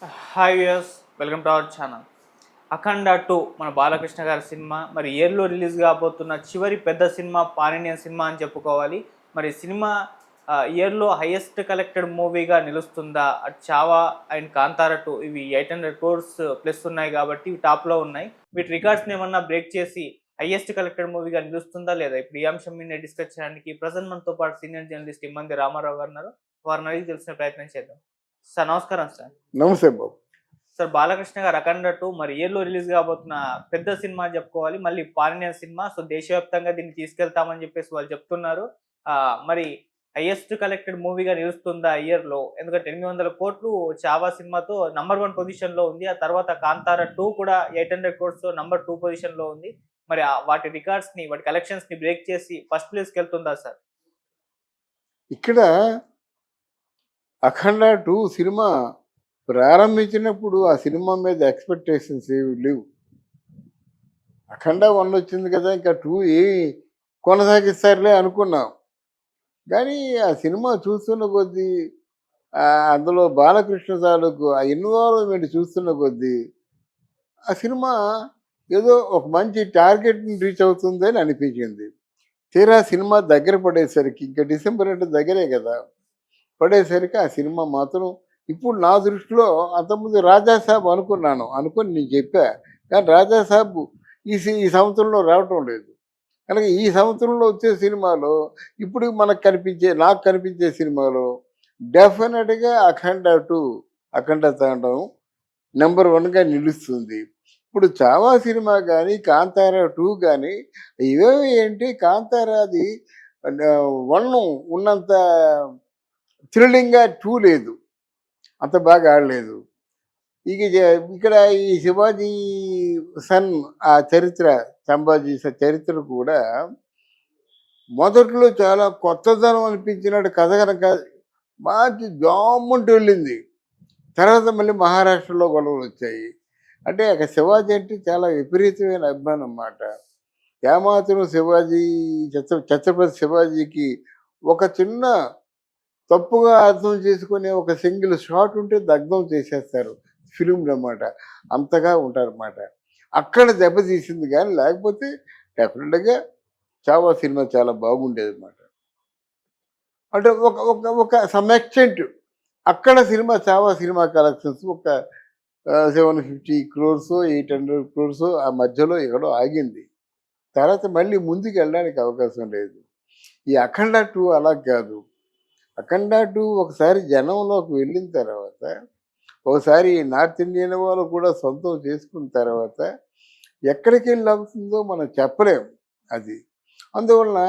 Hi viewers, welcome to our channel. Akhanda 2 మన బాలకృష్ణ గారి cinema మరి ఇయర్లో రిలీజ్ కాబోతున్న చివరి పెద్ద సినిమా, పాన్ ఇండియన్ సినిమా అని చెప్పుకోవాలి. మరి సినిమా ఇయర్లో హైయెస్ట్ కలెక్టెడ్ మూవీగా నిలుస్తుందా? అటు చావా అండ్ కాంతారా 2 ఇవి 800 crores ప్లస్ ఉన్నాయి కాబట్టి ఇవి టాప్లో ఉన్నాయి. వీటి రికార్డ్స్ని ఏమన్నా బ్రేక్ చేసి హైయెస్ట్ కలెక్టెడ్ మూవీగా నిలుస్తుందా లేదా? ఇప్పుడు ఈ అంశం మీద డిస్కస్ చేయడానికి ప్రజెంట్ మనతో పాటు సీనియర్ జర్నలిస్ట్ ఇమ్మంది రామారావు గారు ఉన్నారు. వారిని అడిగి తెలిసిన ప్రయత్నం చేద్దాం. సార్ నమస్కారం సార్. నమస్తే బాబు. సార్ బాలకృష్ణ గారు అఖండ 2 మరి ఇయర్‌లో రిలీజ్ కాబోతున్న పెద్ద సినిమా అని చెప్పుకోవాలి. మళ్ళీ పాన్ ఇండియన్ సినిమా. సో దేశవ్యాప్తంగా దీన్ని తీసుకెళ్తామని చెప్పేసి వాళ్ళు చెప్తున్నారు. మరి హైయెస్ట్ కలెక్టెడ్ మూవీగా నిలుస్తుందా ఇయర్‌లో? ఎందుకంటే 800 కోట్లు చావా సినిమాతో నంబర్ 1 పొజిషన్‌లో ఉంది. ఆ తర్వాత కాంతారా 2 కూడా 800 క్రోర్స్‌తో నంబర్ 2 పొజిషన్‌లో ఉంది. మరి వాటి రికార్డ్స్‌ని, వాటి కలెక్షన్స్‌ని బ్రేక్ చేసి ఫస్ట్ ప్లేస్‌కి వెళ్తుందా సార్? ఇక్కడ అఖండ 2 సినిమా ప్రారంభించినప్పుడు ఆ సినిమా మీద ఎక్స్పెక్టేషన్స్ ఏమి లేవు. అఖండ 1 వచ్చింది కదా, ఇంకా 2 కొనసాగిస్తారులే అనుకున్నాం. కానీ ఆ సినిమా చూస్తున్న కొద్దీ అందులో బాలకృష్ణ తాలూకు ఆ ఇన్వాల్వ్మెంట్ చూస్తున్న కొద్దీ ఆ సినిమా ఏదో ఒక మంచి టార్గెట్ని రీచ్ అవుతుందని అనిపించింది. తీరా సినిమా దగ్గర పడేసరికి, ఇంకా డిసెంబర్ అంటే దగ్గరే కదా, పడేసరికి ఆ సినిమా మాత్రం ఇప్పుడు నా దృష్టిలో అంతకుముందు రాజాసాబ్ అనుకుని నేను చెప్పా. కానీ రాజాసాబ్ ఈ సంవత్సరంలో రావటం లేదు. కనుక ఈ సంవత్సరంలో వచ్చే సినిమాలో ఇప్పుడు నాకు కనిపించే సినిమాలో డెఫినెట్గా అఖండ తాండవం నెంబర్ 1గా నిలుస్తుంది. ఇప్పుడు చావా సినిమా కానీ, కాంతారా 2 కానీ ఇవేమి ఏంటి, కాంతారాది 1 ఉన్నంత థ్రిల్లింగ్గా 2 లేదు, అంత బాగా ఆడలేదు. ఇక్కడ ఈ శివాజీ సన్ ఆ చరిత్ర, సంభాజీ చరిత్ర కూడా మొదట్లో చాలా కొత్తదనం అనిపించినట్టు కథ కనుక మంచి జామ్మంటూ వెళ్ళింది. తర్వాత మళ్ళీ మహారాష్ట్రలో గొడవలు వచ్చాయి. అంటే అక్కడ శివాజీ అంటే చాలా విపరీతమైన అభిమానం అన్నమాట. ఏమాత్రం ఛత్రపతి శివాజీకి ఒక చిన్న తప్పుగా అర్థం చేసుకునే ఒక సింగిల్ షాట్ ఉంటే దగ్ధం చేసేస్తారు ఫిలింలు అన్నమాట. అంతగా ఉంటారన్నమాట. అక్కడ దెబ్బతీసింది, కానీ లేకపోతే డెఫినెట్గా చావా సినిమా చాలా బాగుండేది అన్నమాట. అంటే ఒక ఒక ఒక సమ్ ఎక్స్టెంట్ అక్కడ చావా సినిమా కలెక్షన్స్ ఒక 750 crores 800 crores ఆ మధ్యలో ఎక్కడో ఆగింది. తర్వాత మళ్ళీ ముందుకు వెళ్ళడానికి అవకాశం లేదు. ఈ అఖండ 2 అలా కాదు. అఖండ 2 ఒకసారి జనంలోకి వెళ్ళిన తర్వాత, ఒకసారి నార్త్ ఇండియన్ వాళ్ళు కూడా సొంతం చేసుకున్న తర్వాత ఎక్కడికి వెళ్ళి అవుతుందో మనం చెప్పలేము అది. అందువలన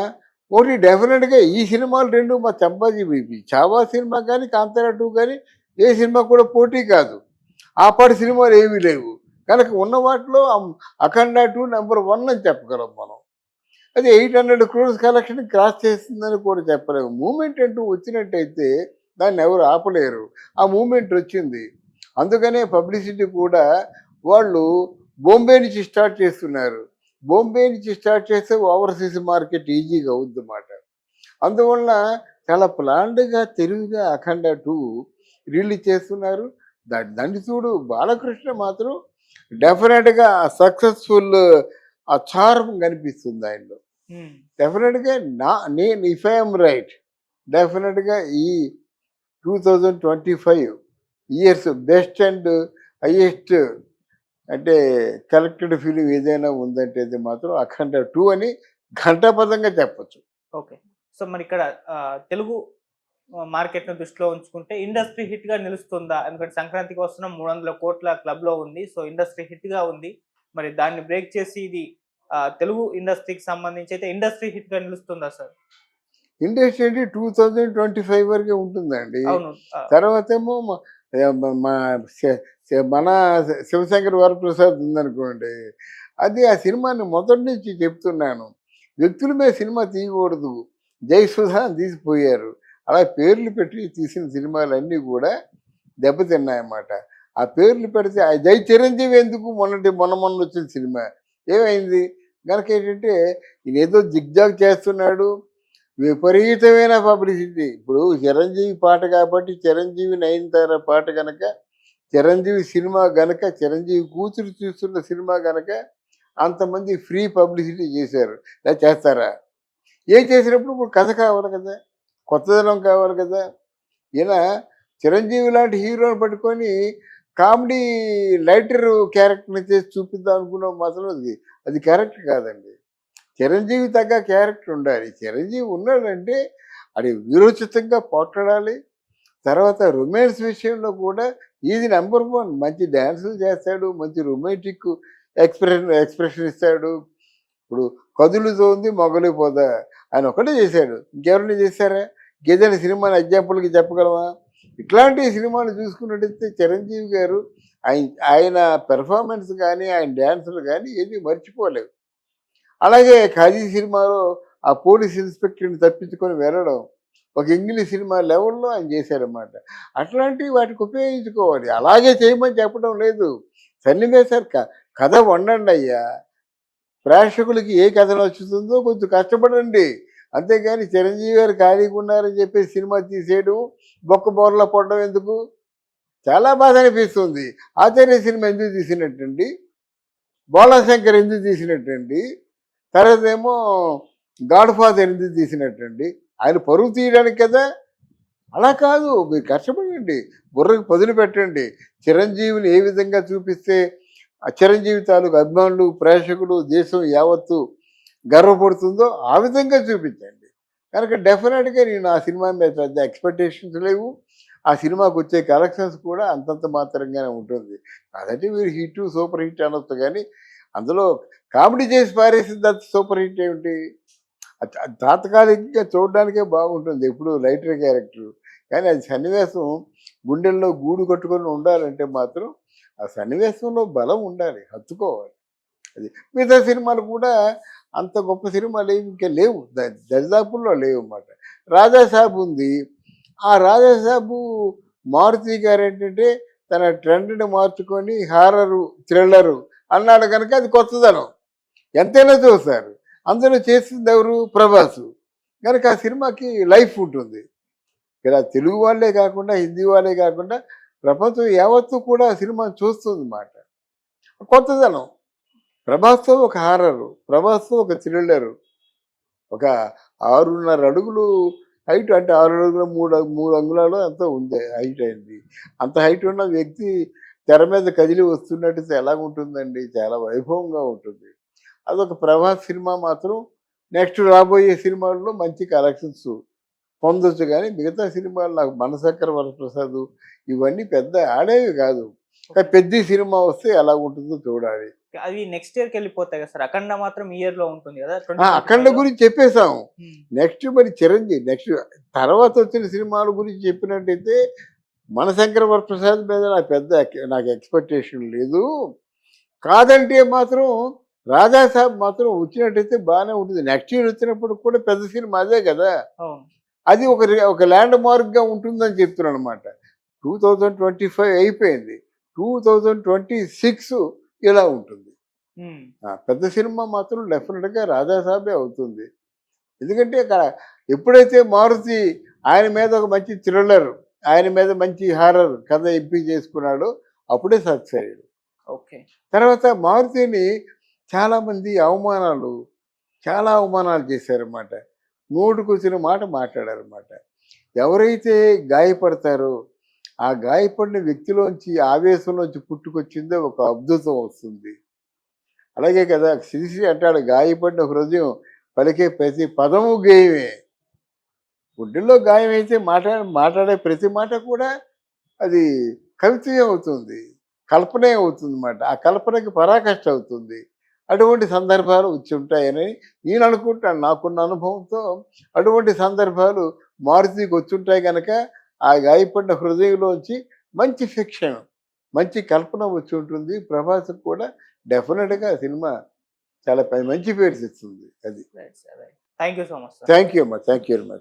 ఒకటి డెఫినెట్గా ఈ సినిమాలు రెండు మా చంపాజీ బీపీ, చావా సినిమా కానీ, కాంతారా 2 కానీ ఏ సినిమా కూడా పోటీ కాదు. ఆపాటి సినిమాలు ఏమీ లేవు. కనుక ఉన్న వాటిలో అఖండ 2 నెంబర్ 1 అని చెప్పగలం మనం. అది 800 crores కలెక్షన్ క్రాస్ చేస్తుందని కూడా చెప్పలేము. మూమెంట్ అంటూ వచ్చినట్టయితే దాన్ని ఎవరు ఆపలేరు. ఆ మూమెంట్ వచ్చింది. అందుకనే పబ్లిసిటీ కూడా వాళ్ళు బాంబే నుంచి స్టార్ట్ చేస్తున్నారు. బాంబే నుంచి స్టార్ట్ చేస్తే ఓవర్సీస్ మార్కెట్ ఈజీగా అవుద్ది అన్నమాట. అందువల్ల చాలా ప్లాన్డ్గా, తెలివిగా అఖండ 2 రిలీజ్ చేస్తున్నారు. దాన్ని చూడు, బాలకృష్ణ మాత్రం డెఫినెట్గా సక్సెస్ఫుల్ ఆ చార్మ్ కనిపిస్తుంది ఆయనలో. డెఫినెట్గా నేను ఇఫ్ ఐఎమ్ రైట్, డెఫినెట్గా ఈ 2025 ఇయర్స్ బెస్ట్ అండ్ హైయెస్ట్ అంటే కలెక్టెడ్ ఫిలిం ఏదైనా ఉందంటే అది మాత్రం అఖండ 2 అని ఘంటాపథంగా చెప్పచ్చు. ఓకే. సో మరి ఇక్కడ తెలుగు మార్కెట్‌ని దృష్టిలో ఉంచుకుంటే ఇండస్ట్రీ హిట్‌గా నిలుస్తుందా? ఎందుకంటే సంక్రాంతికి వస్తున్న 300 కోట్ల క్లబ్‌లో ఉంది. సో ఇండస్ట్రీ హిట్‌గా ఉంది. మరి దాన్ని బ్రేక్ చేసి ఇది తెలుగు ఇండస్ట్రీకి సంబంధించి అయితే ఇండస్ట్రీ హిట్‌గా నిలుస్తుందా సార్? ఇండస్ట్రీ అంటే 2025 వరకే ఉంటుందండి. అవును. తర్వాత ఏమో మన శివశంకర్ వరప్రసాద్ ఉందనుకోండి, అది ఆ సినిమాని మొదటి నుంచి చెప్తున్నాను, వ్యక్తుల మీద సినిమా తీయకూడదు. జయసుధా తీసిపోయారు. అలా పేర్లు పెట్టి తీసిన సినిమాలన్నీ కూడా దెబ్బతిన్నాయన్నమాట. ఆ పేర్లు పెడితే జై చిరంజీవి ఎందుకు మొన్న వచ్చిన సినిమా ఏమైంది కనుక ఏంటంటే, ఈయన ఏదో జిగ్జాగ్ చేస్తున్నాడు, విపరీతమైన పబ్లిసిటీ. ఇప్పుడు చిరంజీవి పాట కాబట్టి చిరంజీవి నయనతార పాట కనుక చిరంజీవి సినిమా గనక, చిరంజీవి కూతురు చూస్తున్న సినిమా గనక అంతమంది ఫ్రీ పబ్లిసిటీ చేశారు. లేదా చేస్తారా? ఏం చేసినప్పుడు ఇప్పుడు కథ కావాలి కదా, కొత్తదనం కావాలి కదా. ఈయన చిరంజీవి లాంటి హీరోని పట్టుకొని కామెడీ లైటర్ క్యారెక్టర్ని చేసి చూపిద్దాం అనుకున్నాం మాత్రం అది కరెక్ట్ కాదండి. చిరంజీవి తగ్గ క్యారెక్టర్ ఉండాలి. చిరంజీవి ఉన్నాడంటే అది వీరోచితంగా పోట్లాడాలి. తర్వాత రొమాన్స్ విషయంలో కూడా ఈజ్ నెంబర్ 1. మంచి డ్యాన్సులు చేస్తాడు, మంచి రొమాంటిక్ ఎక్స్ప్రెషన్ ఇస్తాడు. ఇప్పుడు కదులుతోంది మొగలిపోదా ఆయన ఒకటే చేశాడు, ఇంకెవరైనా చేశారా? ఏదైనా సినిమాని ఎగ్జాంపుల్కి చెప్పగలమా? ఇట్లాంటి సినిమాలు చూసుకున్నట్టయితే చిరంజీవి గారు ఆయన ఆయన పెర్ఫార్మెన్స్ కానీ, ఆయన డ్యాన్సులు కానీ ఏది మర్చిపోలేవు. అలాగే ఖాదీ సినిమాలో ఆ పోలీస్ ఇన్స్పెక్టర్ని తప్పించుకొని వెళ్ళడం ఒక ఇంగ్లీష్ సినిమా లెవెల్లో ఆయన చేశారన్నమాట. అట్లాంటివి వాటికి ఉపయోగించుకోవాలి. అలాగే చేయమని చెప్పడం లేదు. సన్నివేశాలు కథ వండండి అయ్యా. ప్రేక్షకులకి ఏ కథ నచ్చుతుందో కొంచెం కష్టపడండి. అంతేగాని చిరంజీవి గారు ఖాళీగా ఉన్నారని చెప్పి సినిమా తీసేయడం, బొక్క బోర్లా పడడం ఎందుకు? చాలా బాధ అనిపిస్తుంది. ఆచార్య సినిమా ఎందుకు తీసినట్టండి? బోళాశంకర్ ఎందుకు తీసినట్టండి? తర్వాత ఏమో గాడ్ ఫాదర్ ఎందుకు తీసినట్టండి? ఆయన పరువు తీయడానికి కదా. అలా కాదు, మీరు కష్టపడండి, బుర్రకు పదులు పెట్టండి. చిరంజీవిని ఏ విధంగా చూపిస్తే ఆ చిరంజీవి తాలూకు అభిమానులు, ప్రేక్షకులు, దేశం యావత్తు గర్వపడుతుందో ఆ విధంగా చూపించండి. కనుక డెఫినెట్గా నేను ఆ సినిమా మీద పెద్ద ఎక్స్పెక్టేషన్స్ లేవు. ఆ సినిమాకి వచ్చే కలెక్షన్స్ కూడా అంతంత మాత్రంగానే ఉంటుంది. అదంటే మీరు హిట్, సూపర్ హిట్ అనొచ్చు, కానీ అందులో కామెడీ చేసి పారేసింది అంత సూపర్ హిట్ ఏమిటి? తాత్కాలికంగా చూడడానికే బాగుంటుంది ఎప్పుడు లైటర్ క్యారెక్టర్. కానీ అది సన్నివేశం గుండెల్లో గూడు కట్టుకొని ఉండాలంటే మాత్రం ఆ సన్నివేశంలో బలం ఉండాలి, హత్తుకోవాలి. అది మిగతా సినిమాలు కూడా అంత గొప్ప సినిమాలు ఏమి ఇంకా లేవు, దరిదాపుల్లో లేవు అన్నమాట. రాజాసాబ్ ఉంది. ఆ రాజాసాబు మారుతి గారు ఏంటంటే తన ట్రెండ్ని మార్చుకొని హారరు, థ్రిల్లరు అన్నాడు కనుక అది కొత్తదనం, ఎంతైనా చూస్తారు. అందులో చేసింది ఎవరు? ప్రభాసు. కనుక ఆ సినిమాకి లైఫ్ ఉంటుంది. ఇలా తెలుగు వాళ్ళే కాకుండా, హిందీ వాళ్ళే కాకుండా ప్రపంచం యావత్తు కూడా ఆ సినిమాని చూస్తుంది అన్నమాట. కొత్తదనం. ప్రభాస్తో ఒక హారరు, ప్రభాస్తో ఒక థ్రిల్లరు. ఒక 6.5 అడుగులు హైట్, అంటే 6 అడుగుల 3 అంగుళాలు ఎంతో ఉంది హైట్ అయింది. అంత హైట్ ఉన్న వ్యక్తి తెర మీద కదిలి వస్తున్నట్టు ఎలాగుంటుందండి? చాలా వైభవంగా ఉంటుంది. అదొక ప్రభాస్ సినిమా మాత్రం నెక్స్ట్ రాబోయే సినిమాల్లో మంచి కలెక్షన్స్ పొందొచ్చు, కానీ మిగతా సినిమాలు నాకు మనశంకర వరప్రసాద్ ఇవన్నీ పెద్ద ఆడేవి కాదు. కానీ పెద్ద సినిమా వస్తే ఎలా ఉంటుందో చూడాలి. అవి నెక్స్ట్ ఇయర్కి వెళ్ళిపోతాయి కదా సార్. అఖండ మాత్రం ఈ ఇయర్ లో ఉంటుంది కదా. అఖండ గురించి చెప్పేశాము. నెక్స్ట్ మరి చిరంజీవి నెక్స్ట్ తర్వాత వచ్చిన సినిమాల గురించి చెప్పినట్టయితే మనశంకర వరప్రసాద్ మీద నాకు ఎక్స్పెక్టేషన్ లేదు. కాదంటే మాత్రం రాజాసాబ్ మాత్రం వచ్చినట్టయితే బాగానే ఉంటుంది. నెక్స్ట్ ఇయర్ వచ్చినప్పుడు కూడా పెద్ద సినిమా అదే కదా. అది ఒక ల్యాండ్ మార్క్గా ఉంటుందని చెప్తున్నాను అనమాట. 2025 అయిపోయింది, 2026 ఇలా ఉంటుంది. పెద్ద సినిమా మాత్రం డెఫినెట్గా రాజాసాబే అవుతుంది. ఎందుకంటే అక్కడ ఎప్పుడైతే మారుతి ఆయన మీద ఒక మంచి థ్రిల్లర్, ఆయన మీద మంచి హారర్ కథ ఎంపిక చేసుకున్నాడో అప్పుడే సక్సెస్ అయ్యాడు. ఓకే. తర్వాత మారుతిని చాలామంది చాలా అవమానాలు చేశారన్నమాట. నోటుకు వచ్చిన మాట మాట్లాడారన్నమాట. ఎవరైతే గాయపడతారో ఆ గాయపడిన వ్యక్తిలోంచి, ఆవేశంలోంచి పుట్టుకొచ్చిందో ఒక అద్భుతం వస్తుంది. అలాగే కదా శ్రీశ్రీ అంటాడు, గాయపడిన హృదయం పలికే ప్రతి పదము గేయమే. గుండెల్లో గాయం అయితే మాట్లాడే ప్రతి మాట కూడా అది కవిత్వమే అవుతుంది, కల్పనే అవుతుంది అన్నమాట. ఆ కల్పనకి పరాకాష్ఠ అవుతుంది. అటువంటి సందర్భాలు వచ్చి ఉంటాయని నేను అనుకుంటాను. నాకున్న అనుభవంతో అటువంటి సందర్భాలు మారుతికి వచ్చి ఉంటాయి కనుక ఆ గాయపడిన హృదయంలోంచి మంచి ఫిక్షన్, మంచి కల్పన వచ్చి ఉంటుంది. ప్రభాస్కి కూడా డెఫినెట్గా సినిమా చాలా మంచి పేరు తెస్తుంది. అది. Thank you so much. Thank you అమ్మా, థ్యాంక్ యూ వెరీ మచ్.